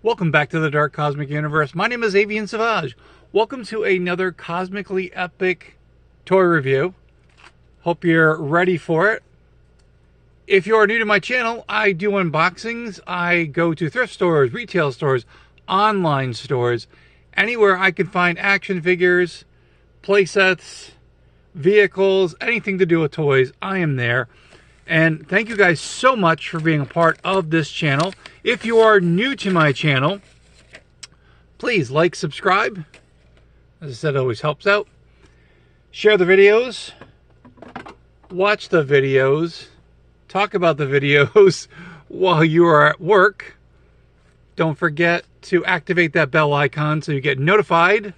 Welcome back to the Dark Cosmic Universe. My name is Avian Savage. Welcome to another cosmically epic toy review. Hope you're ready for it. If you are new to my channel, I do unboxings. I go to thrift stores, retail stores, online stores, anywhere I can find action figures, playsets, vehicles, anything to do with toys, I am there. And thank you guys so much for being a part of this channel. If you are new to my channel, please like, subscribe. As I said, it always helps out. Share the videos. Watch the videos. Talk about the videos while you are at work. Don't forget to activate that bell icon so you get notified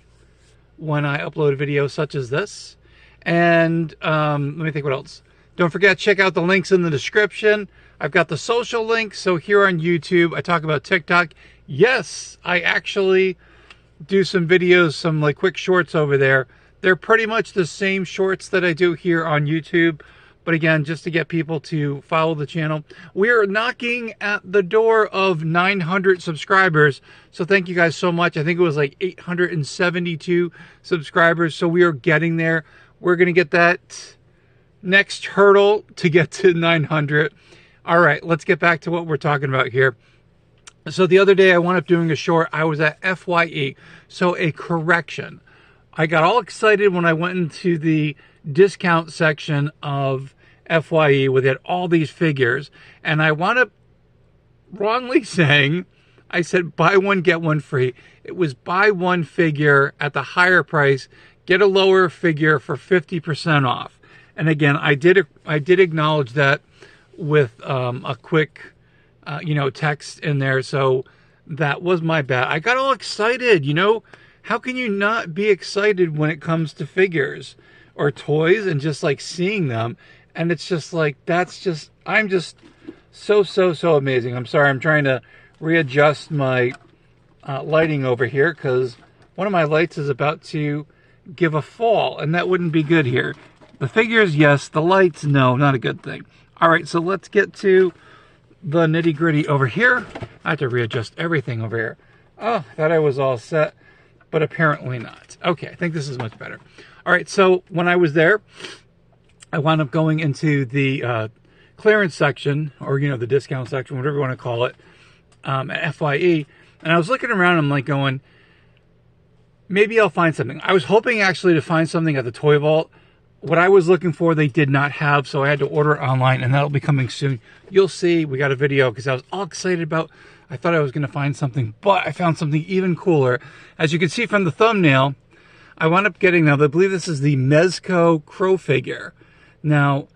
when I upload a video such as this. And let me think what else. Don't forget, check out the links in the description. I've got the social links. So here on YouTube, I talk about TikTok. Yes, I actually do some videos, some like quick shorts over there. They're pretty much the same shorts that I do here on YouTube. But again, just to get people to follow the channel. We're knocking at the door of 900 subscribers. So thank you guys so much. I think it was like 872 subscribers. So we are getting there. We're going to get that next hurdle to get to 900. All right, let's get back to what we're talking about here. So the other day I wound up doing a short. I was at FYE, so a correction. I got all excited when I went into the discount section of FYE where they had all these figures, and I wound up wrongly saying, I said buy one, get one free. It was buy one figure at the higher price, get a lower figure for 50% off. And again, I did acknowledge that with a quick, text in there. So that was my bad. I got all excited. How can you not be excited when it comes to figures or toys and just like seeing them? And it's just like, I'm just so amazing. I'm sorry. I'm trying to readjust my lighting over here because one of my lights is about to give a fall, and that wouldn't be good here. The figures, yes. The lights, no, not a good thing. All right, so let's get to the nitty-gritty over here. I have to readjust everything over here. Oh, I thought I was all set, but apparently not. Okay, I think this is much better. All right, so when I was there, I wound up going into the clearance section, or, the discount section, whatever you want to call it, at FYE. And I was looking around, I'm like going, maybe I'll find something. I was hoping actually to find something at the Toy Vault. What I was looking for, they did not have, so I had to order it online, and that'll be coming soon. You'll see, we got a video, because I was all excited about, I thought I was going to find something, but I found something even cooler. As you can see from the thumbnail, I wound up getting, now I believe this is the Mezco Crow figure. Now,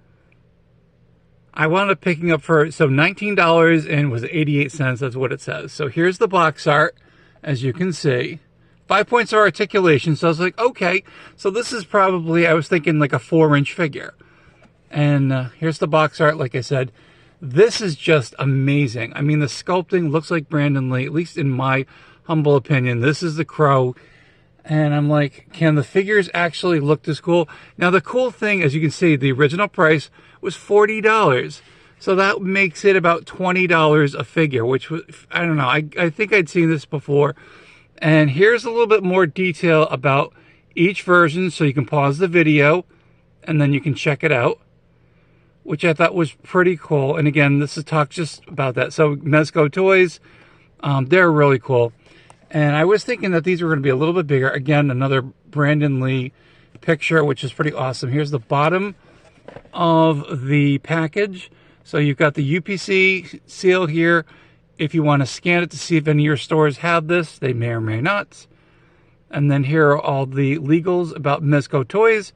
I wound up picking up for, so $19 and was 88 cents, that's what it says. So here's the box art, as you can see. 5 points of articulation, so I was like, okay, so this is probably, I was thinking like a 4-inch figure. And here's the box art, like I said. This is just amazing. I mean, the sculpting looks like Brandon Lee, at least in my humble opinion. This is the Crow. And I'm like, can the figures actually look this cool? Now, the cool thing, as you can see, the original price was $40. So that makes it about $20 a figure, which was, I don't know, I think I'd seen this before. And here's a little bit more detail about each version, so you can pause the video and then you can check it out, which I thought was pretty cool. And again, this is talk just about that. So Mezco toys, they're really cool. And I was thinking that these were going to be a little bit bigger. Again, another Brandon Lee picture, which is pretty awesome. Here's the bottom of the package. So you've got the UPC seal here. If you want to scan it to see if any of your stores have this, they may or may not. And then here are all the legals about Mezco toys.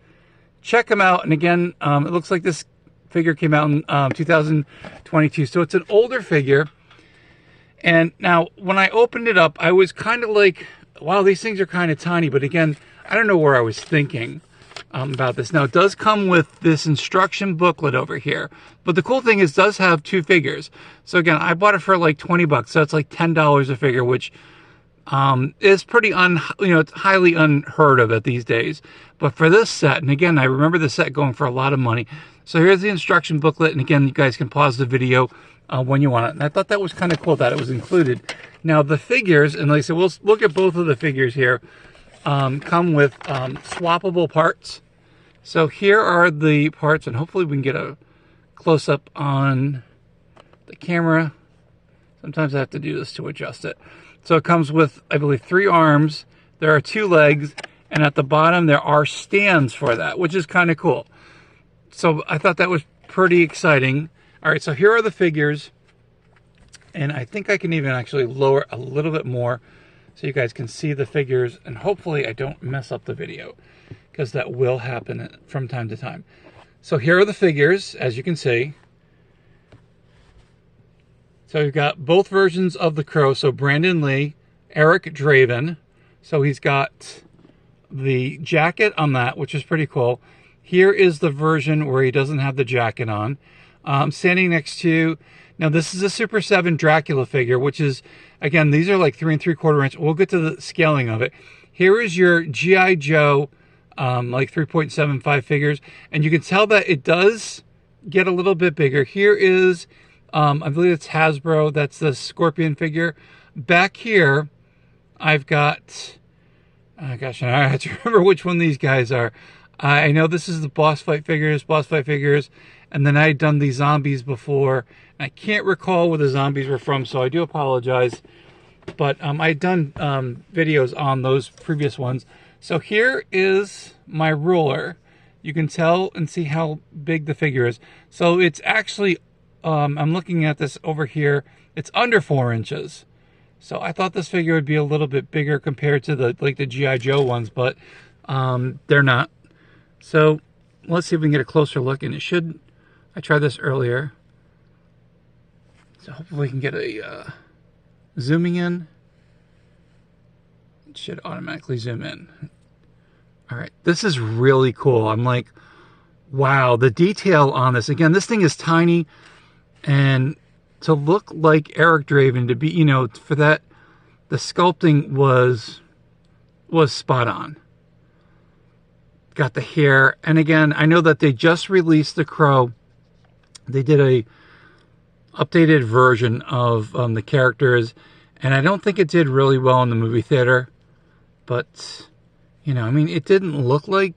Check them out. And again, it looks like this figure came out in 2022. So it's an older figure. And now when I opened it up, I was kind of like, wow, these things are kind of tiny. But again, I don't know where I was thinking about this. Now, it does come with this instruction booklet over here. But the cool thing is it does have 2 figures. So again, I bought it for like 20 bucks. So it's like $10 a figure, which is pretty, it's highly unheard of these days. But for this set, and again, I remember the set going for a lot of money. So here's the instruction booklet. And again, you guys can pause the video when you want it. And I thought that was kind of cool that it was included. Now the figures, and like I said, we'll look at both of the figures here, come with swappable parts. So here are the parts, and hopefully we can get a close-up on the camera. Sometimes I have to do this to adjust it. So it comes with, I believe, 3 arms. There are 2 legs, and at the bottom there are stands for that, which is kind of cool. So I thought that was pretty exciting. All right, so here are the figures, and I think I can even actually lower a little bit more so you guys can see the figures, and hopefully I don't mess up the video, because that will happen from time to time. So here are the figures, as you can see. So you've got both versions of the Crow. So Bradon Lee, Eric Draven. So he's got the jacket on that, which is pretty cool. Here is the version where he doesn't have the jacket on. Standing next to, now this is a Super 7 Dracula figure, which is, again, these are like 3 3/4 inch. We'll get to the scaling of it. Here is your G.I. Joe, like 3.75 figures. And you can tell that it does get a little bit bigger. Here is, I believe it's Hasbro. That's the Scorpion figure. Back here, I've got, oh gosh, I have to remember which one these guys are. I know this is the boss fight figures, and then I had done the zombies before. I can't recall where the zombies were from, so I do apologize. But I had done videos on those previous ones. So here is my ruler. You can tell and see how big the figure is. So it's actually, I'm looking at this over here, it's under 4 inches. So I thought this figure would be a little bit bigger compared to the G.I. Joe ones, but they're not. So let's see if we can get a closer look, and it should, I tried this earlier. So hopefully we can get a zooming in. It should automatically zoom in. All right, this is really cool. I'm like, wow, the detail on this. Again, this thing is tiny, and to look like Eric Draven, to be, you know, for that, the sculpting was spot on. Got the hair, and again, I know that they just released the Crow. They did a updated version of the characters, and I don't think it did really well in the movie theater, but, you know, I mean, it didn't look like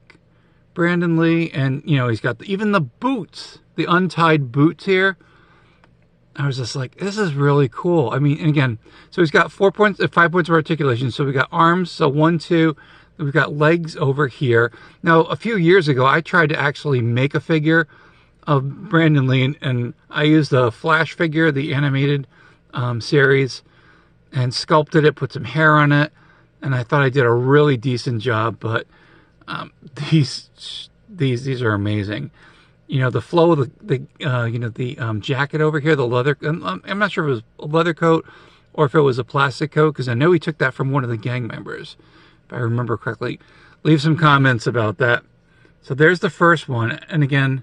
Bradon Lee, and, you know, he's got even the boots, the untied boots here. I was just like, this is really cool. I mean, and again, so he's got 5 points of articulation. So we got arms, so 1, 2, we've got legs over here. Now, a few years ago, I tried to actually make a figure of Bradon Lee, and I used the Flash figure, the animated series, and sculpted it, put some hair on it, and I thought I did a really decent job. But these are amazing. You know, the flow of the jacket over here, the leather. I'm not sure if it was a leather coat or if it was a plastic coat, because I know he took that from one of the gang members, if I remember correctly. Leave some comments about that. So there's the first one, and again,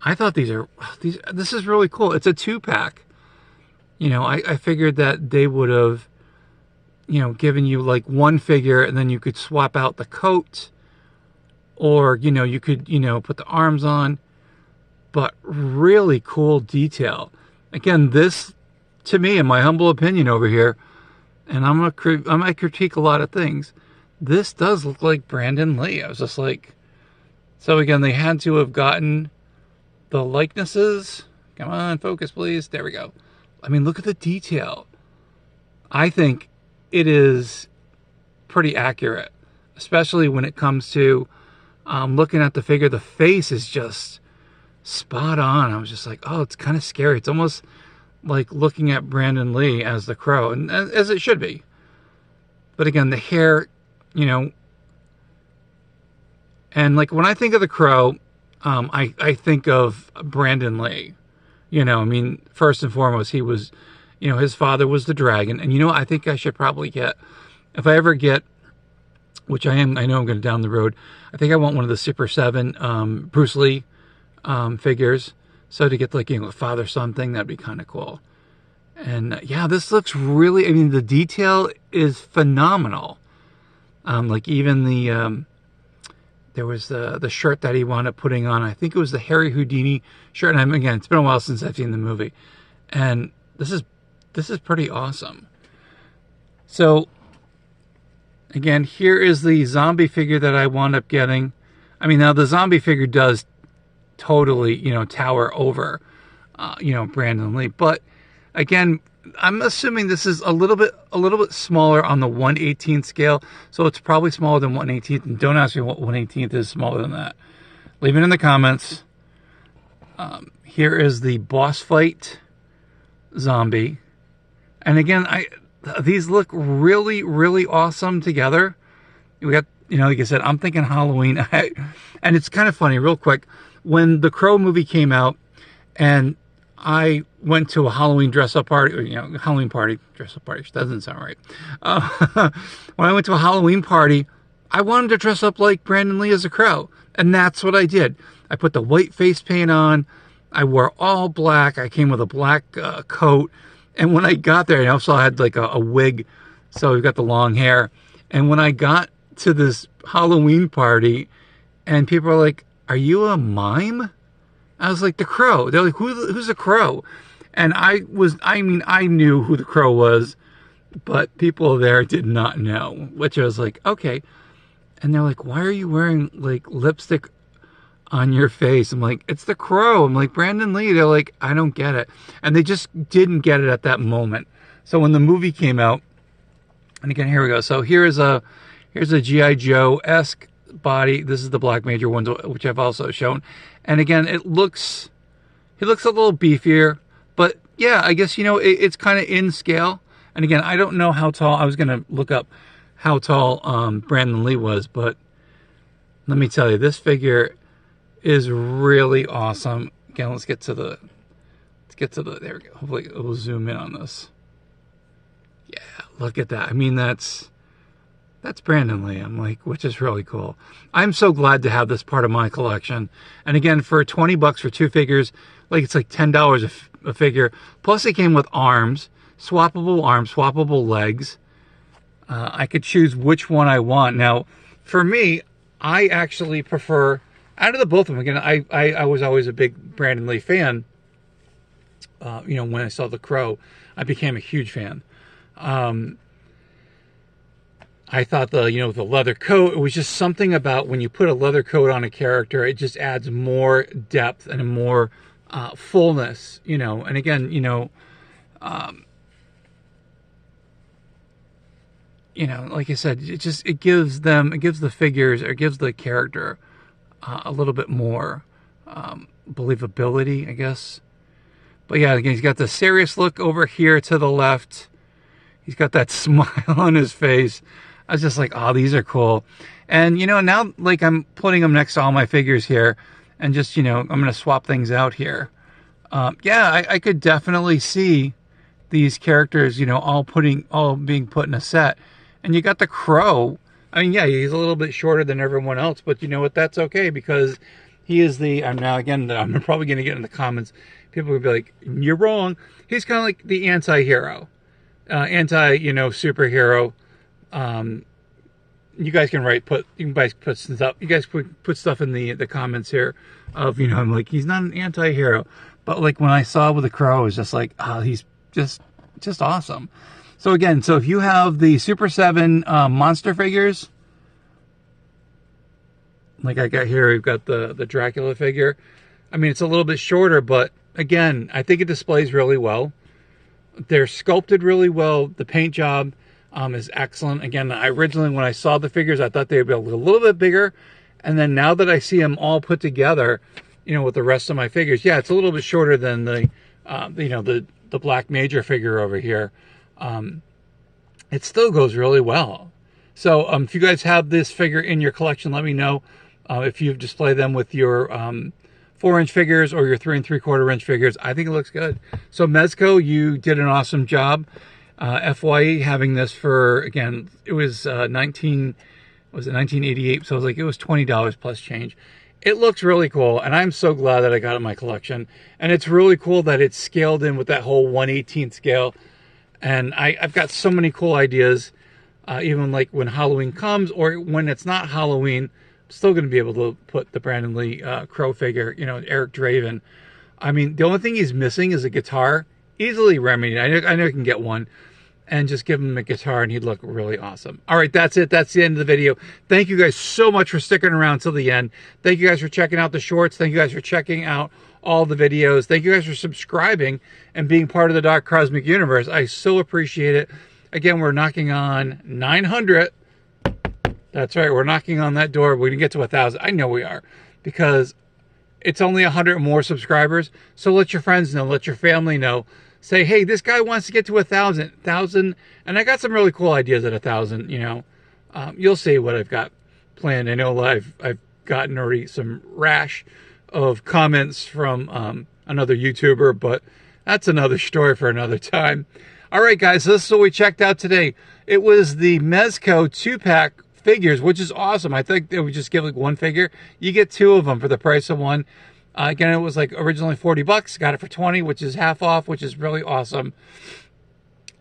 I thought this is really cool. It's a 2-pack. You know, I figured that they would have, you know, given you like one figure, and then you could swap out the coat, or, you know, you could, you know, put the arms on. But really cool detail. Again, this, to me, in my humble opinion over here, and I might critique a lot of things, this does look like Bradon Lee. I was just like, so again, they had to have gotten the likenesses. Come on, focus, please. There we go. I mean, look at the detail. I think it is pretty accurate, especially when it comes to looking at the figure. The face is just spot on. I was just like, oh, it's kind of scary. It's almost like looking at Bradon Lee as the Crow, and as it should be. But again, the hair, you know, and like when I think of the Crow, I think of Bradon Lee. You know, I mean, first and foremost, he was, you know, his father was the dragon. And, you know, I think I should probably get, if I ever get, which I know I'm going to down the road, I think I want one of the Super 7 Bruce Lee figures. So to get like, you know, a father-son thing, that'd be kind of cool. And yeah, this looks really, I mean, the detail is phenomenal. Like even the, there was the shirt that he wound up putting on. I think it was the Harry Houdini shirt. And it's been a while since I've seen the movie. And this is pretty awesome. So again, here is the zombie figure that I wound up getting. I mean, now the zombie figure does totally, tower over, Brandon Lee. But again, I'm assuming this is a little bit smaller on the 1/18th scale. So it's probably smaller than 1/18th. And don't ask me what 1/18th is smaller than that. Leave it in the comments. Here is the boss fight zombie. And again, these look really, really awesome together. We got, like I said, I'm thinking Halloween. And it's kind of funny, real quick. When the Crow movie came out, and I went to a Halloween dress-up party, Halloween party, dress-up party, doesn't sound right. When I went to a Halloween party, I wanted to dress up like Brandon Lee as a Crow. And that's what I did. I put the white face paint on. I wore all black. I came with a black coat. And when I got there, I also had like a wig. So we've got the long hair. And when I got to this Halloween party, and people were like, "Are you a mime?" I was like, "The Crow." They're like, who's the Crow? And I knew who the Crow was, but people there did not know, which I was like, okay. And they're like, "Why are you wearing like lipstick on your face?" I'm like, "It's the Crow." I'm like, "Brandon Lee." They're like, "I don't get it." And they just didn't get it at that moment. So when the movie came out, and again, here we go. So here's a G.I. Joe-esque body. This is the Black Major one, which I've also shown. And again, he looks a little beefier, but yeah, I guess, it's kind of in scale. And again, I don't know how tall. I was going to look up how tall Brandon Lee was, but let me tell you, this figure is really awesome. Again, let's get to the, there we go. Hopefully it will zoom in on this. Yeah, look at that. I mean, that's Brandon Lee. I'm like, which is really cool. I'm so glad to have this part of my collection. And again, for $20 for two figures, it's like $10 a figure. Plus it came with arms, swappable legs. I could choose which one I want. Now, for me, I actually prefer, out of the both of them, again, I was always a big Brandon Lee fan. When I saw The Crow, I became a huge fan. I thought the leather coat, it was just something about when you put a leather coat on a character, it just adds more depth and more fullness, and again, like I said, it gives the figures, or it gives the character a little bit more believability, I guess. But yeah, again, he's got the serious look over here to the left. He's got that smile on his face. I was just like, oh, these are cool. And, now, I'm putting them next to all my figures here. And just, I'm going to swap things out here. Yeah, I could definitely see these characters, all being put in a set. And you got the Crow. I mean, yeah, he's a little bit shorter than everyone else. But you know what? That's okay, because he is now, again, I'm probably going to get in the comments. People will be like, "You're wrong." He's kind of like the anti-hero. Superhero. You guys can put stuff. You guys put stuff in the comments here of, I'm like, he's not an anti-hero, but when I saw with the Crow, I was just like, oh, he's just awesome. So again, if you have the Super 7 monster figures, like I got here, we've got the Dracula figure. I mean, it's a little bit shorter, but again, I think it displays really well. They're sculpted really well. The paint job is excellent. Again, originally when I saw the figures, I thought they'd be a little bit bigger. And then now that I see them all put together, with the rest of my figures, yeah, it's a little bit shorter than the Black Major figure over here. It still goes really well. So if you guys have this figure in your collection, let me know. If you've displayed them with your 4-inch figures or your 3 3/4-inch figures, I think it looks good. So Mezco, you did an awesome job. FYE, having this for, again, it was 1988, so it was $20 plus change. It looks really cool, and I'm so glad that I got it in my collection. And it's really cool that it's scaled in with that whole 1/18 scale. And I've got so many cool ideas, even when Halloween comes, or when it's not Halloween, I'm still going to be able to put the Brandon Lee Crow figure, Eric Draven. I mean, the only thing he's missing is a guitar. Easily remedied. I know I can get one. and just give him a guitar and he'd look really awesome. All right, that's it. That's the end of the video. Thank you guys so much for sticking around till the end. Thank you guys for checking out the shorts. Thank you guys for checking out all the videos. Thank you guys for subscribing and being part of the Dark Cosmic Universe. I so appreciate it. Again, we're knocking on 900. That's right, we're knocking on that door. We're gonna get to 1,000. I know we are, because it's only 100 more subscribers. So let your friends know, let your family know. Say, hey, this guy wants to get to 1,000. And I got some really cool ideas at 1,000. You know, you'll see what I've got planned. I know I've gotten already some rash of comments from another YouTuber, but that's another story for another time. All right, guys, so this is what we checked out today. It was the Mezco 2-pack figures, which is awesome. I think they would just give like one figure. You get 2 of them for the price of one. Again, it was like originally 40 bucks. Got it for 20, which is half off, which is really awesome.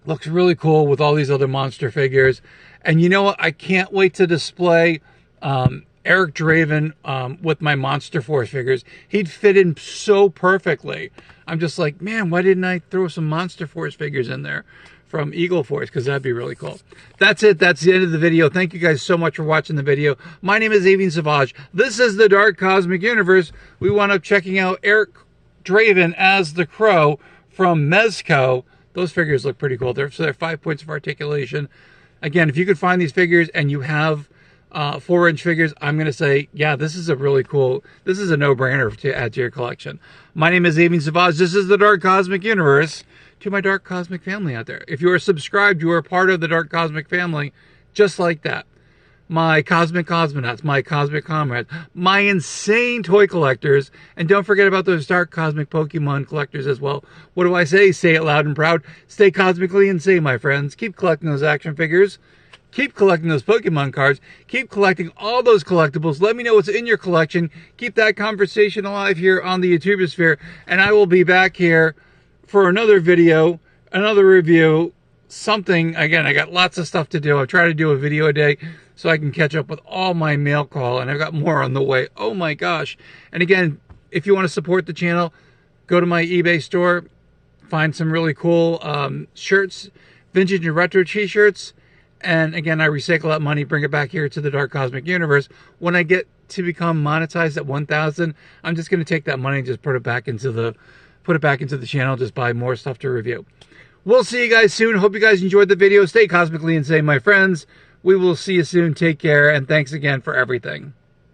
Looks really cool with all these other monster figures. And you know what? I can't wait to display Eric Draven with my Monster Force figures. He'd fit in so perfectly. I'm just like, man, why didn't I throw some Monster Force figures in there from Eagle Force? Because that'd be really cool. That's it. That's the end of the video. Thank you guys so much for watching the video. My name is Avian Savage. This is the Dark Cosmic Universe. We wound up checking out Eric Draven as the Crow from Mezco. Those figures look pretty cool. So they're 5 points of articulation. Again, if you could find these figures and you have 4-inch figures, I'm going to say, yeah, this is a really cool, this is a no-brainer to add to your collection. My name is Avian Savage. This is the Dark Cosmic Universe. To my Dark Cosmic family out there, if you are subscribed, you are part of the Dark Cosmic family, just like that. My Cosmic Cosmonauts, my Cosmic Comrades, my insane toy collectors, and don't forget about those Dark Cosmic Pokemon collectors as well. What do I say? Say it loud and proud. Stay cosmically insane, my friends. Keep collecting those action figures. Keep collecting those Pokemon cards. Keep collecting all those collectibles. Let me know what's in your collection. Keep that conversation alive here on the YouTubosphere, and I will be back here for another video, another review, something. Again, I got lots of stuff to do. I try to do a video a day so I can catch up with all my mail call, and I've got more on the way. Oh my gosh. And again, if you want to support the channel, go to my eBay store, find some really cool shirts, vintage and retro t-shirts, and again, I recycle that money, bring it back here to the Dark Cosmic Universe. When I get to become monetized at 1,000, I'm just going to take that money and just put it back into the channel, just buy more stuff to review. We'll see you guys soon. Hope you guys enjoyed the video. Stay cosmically insane, my friends. We will see you soon. Take care, and thanks again for everything.